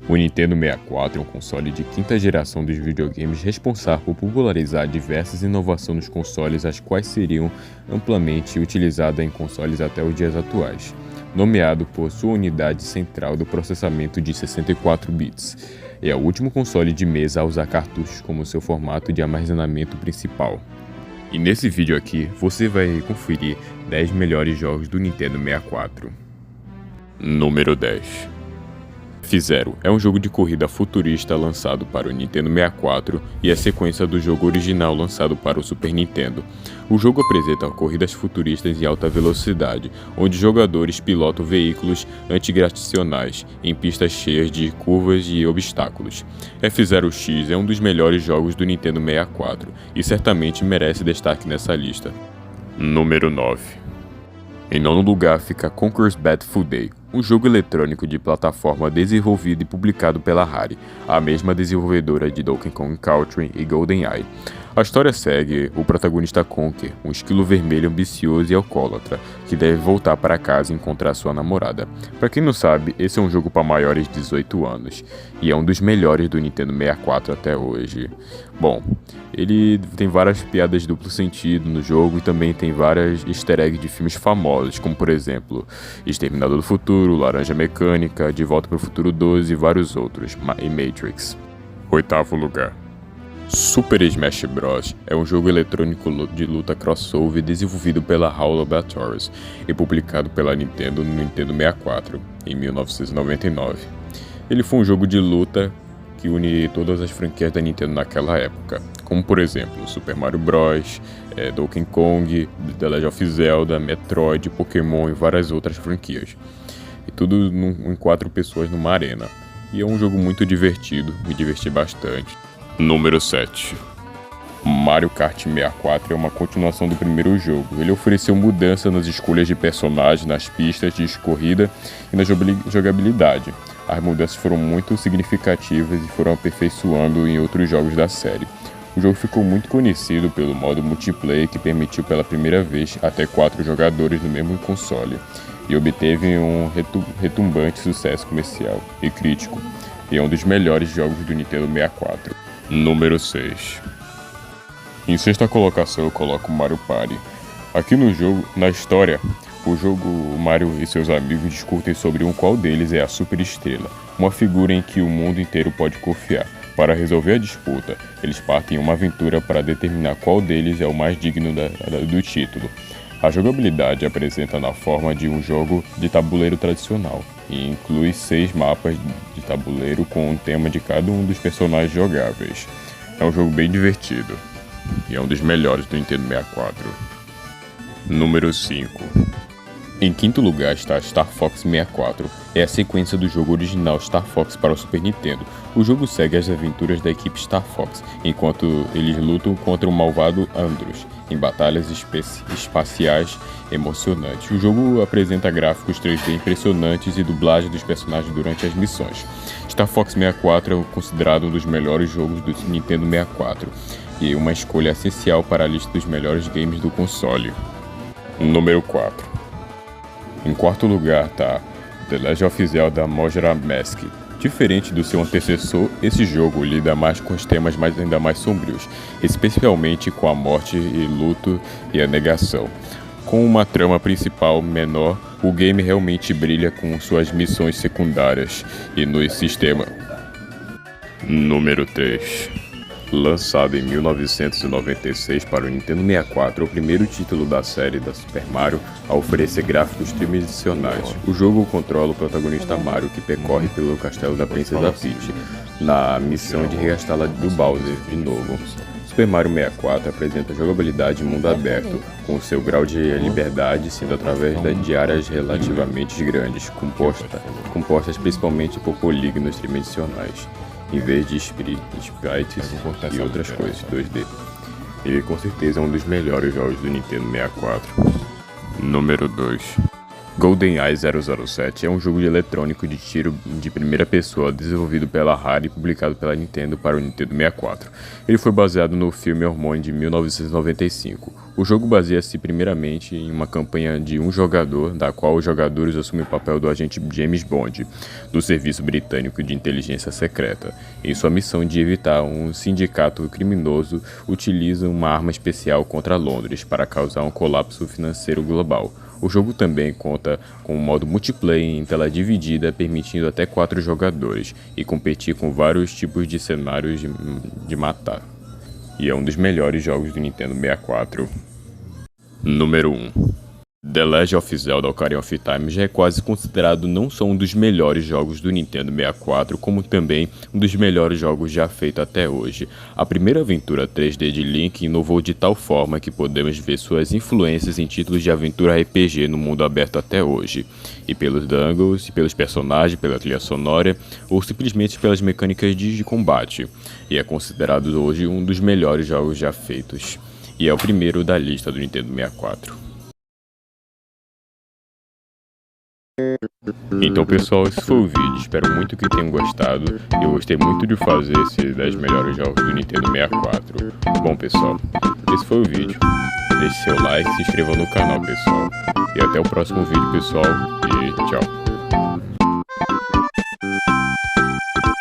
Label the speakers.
Speaker 1: O Nintendo 64 é um console de quinta geração dos videogames responsável por popularizar diversas inovações nos consoles, as quais seriam amplamente utilizadas em consoles até os dias atuais, nomeado por sua unidade central do processamento de 64 bits. É o último console de mesa a usar cartuchos como seu formato de armazenamento principal. E nesse vídeo aqui, você vai conferir 10 melhores jogos do Nintendo 64. Número 10. F-Zero é um jogo de corrida futurista lançado para o Nintendo 64 e é sequência do jogo original lançado para o Super Nintendo. O jogo apresenta corridas futuristas em alta velocidade, onde jogadores pilotam veículos antigravitacionais em pistas cheias de curvas e obstáculos. F-Zero X é um dos melhores jogos do Nintendo 64 e certamente merece destaque nessa lista. Número 9. Em nono lugar fica Conker's Bad Fur Day, um jogo eletrônico de plataforma desenvolvido e publicado pela Rare, a mesma desenvolvedora de Donkey Kong Country e GoldenEye. A história segue o protagonista Conker, um esquilo vermelho ambicioso e alcoólatra, que deve voltar para casa e encontrar sua namorada. Para quem não sabe, esse é um jogo para maiores de 18 anos, e é um dos melhores do Nintendo 64 até hoje. Bom, ele tem várias piadas de duplo sentido no jogo e também tem várias easter eggs de filmes famosos, como por exemplo, Exterminador do Futuro, Laranja Mecânica, De Volta para o Futuro 2 e vários outros, e Matrix. Oitavo lugar. Super Smash Bros. É um jogo eletrônico de luta crossover desenvolvido pela HAL Laboratories e publicado pela Nintendo no Nintendo 64, em 1999. Ele foi um jogo de luta que une todas as franquias da Nintendo naquela época, como por exemplo Super Mario Bros, Donkey Kong, The Legend of Zelda, Metroid, Pokémon e várias outras franquias. E tudo em 4 pessoas numa arena. E é um jogo muito divertido, me diverti bastante. Número 7. Mario Kart 64 é uma continuação do primeiro jogo. Ele ofereceu mudança nas escolhas de personagens, nas pistas de corrida e na jogabilidade. As mudanças foram muito significativas e foram aperfeiçoando em outros jogos da série. O jogo ficou muito conhecido pelo modo multiplayer que permitiu pela primeira vez até 4 jogadores no mesmo console e obteve um retumbante sucesso comercial e crítico, e é um dos melhores jogos do Nintendo 64. Número 6. Em sexta colocação eu coloco Mario Party. Aqui no jogo, na história, o jogo Mario e seus amigos discutem sobre qual deles é a super estrela, uma figura em que o mundo inteiro pode confiar. Para resolver a disputa, eles partem em uma aventura para determinar qual deles é o mais digno do título. A jogabilidade apresenta na forma de um jogo de tabuleiro tradicional e inclui 6 mapas de tabuleiro com um tema de cada um dos personagens jogáveis. É um jogo bem divertido e é um dos melhores do Nintendo 64. Número 5. Em quinto lugar está Star Fox 64, é a sequência do jogo original Star Fox para o Super Nintendo. O jogo segue as aventuras da equipe Star Fox, enquanto eles lutam contra o malvado Andros, em batalhas espaciais emocionantes. O jogo apresenta gráficos 3D impressionantes e dublagem dos personagens durante as missões. Star Fox 64 é considerado um dos melhores jogos do Nintendo 64, e uma escolha essencial para a lista dos melhores games do console. Número 4. Em quarto lugar está The Legend of Zelda Majora's Mask. Diferente do seu antecessor, esse jogo lida mais com os temas ainda mais sombrios, especialmente com a morte e luto e a negação. Com uma trama principal menor, o game realmente brilha com suas missões secundárias e no sistema. Número 3. Lançado em 1996 para o Nintendo 64, é o primeiro título da série da Super Mario a oferecer gráficos tridimensionais. O jogo controla o protagonista Mario, que percorre pelo castelo da Princesa Peach, na missão de resgatá-la do Bowser de novo. Super Mario 64 apresenta jogabilidade em mundo aberto, com seu grau de liberdade sendo através de áreas relativamente grandes, compostas principalmente por polígonos tridimensionais, em vez de sprites e outras coisas 2D. Ele com certeza é um dos melhores jogos do Nintendo 64. Número 2. GoldenEye 007 é um jogo eletrônico de tiro de primeira pessoa desenvolvido pela Rare e publicado pela Nintendo para o Nintendo 64. Ele foi baseado no filme Hormônio de 1995. O jogo baseia-se primeiramente em uma campanha de um jogador, da qual os jogadores assumem o papel do agente James Bond, do Serviço Britânico de Inteligência Secreta. Em sua missão de evitar um sindicato criminoso, utiliza uma arma especial contra Londres para causar um colapso financeiro global. O jogo também conta com um modo multiplayer em tela dividida, permitindo até 4 jogadores, e competir com vários tipos de cenários de matar. E é um dos melhores jogos do Nintendo 64. Número 1. The Legend of Zelda Ocarina of Time já é quase considerado não só um dos melhores jogos do Nintendo 64, como também um dos melhores jogos já feitos até hoje. A primeira aventura 3D de Link inovou de tal forma que podemos ver suas influências em títulos de aventura RPG no mundo aberto até hoje, e pelos dangles, e pelos personagens, pela trilha sonora, ou simplesmente pelas mecânicas de combate, e é considerado hoje um dos melhores jogos já feitos, e é o primeiro da lista do Nintendo 64. Então pessoal, esse foi o vídeo, espero muito que tenham gostado. Eu gostei muito de fazer esse 10 melhores jogos do Nintendo 64. Bom pessoal, esse foi o vídeo. Deixe seu like e se inscreva no canal pessoal. E até o próximo vídeo pessoal, e tchau.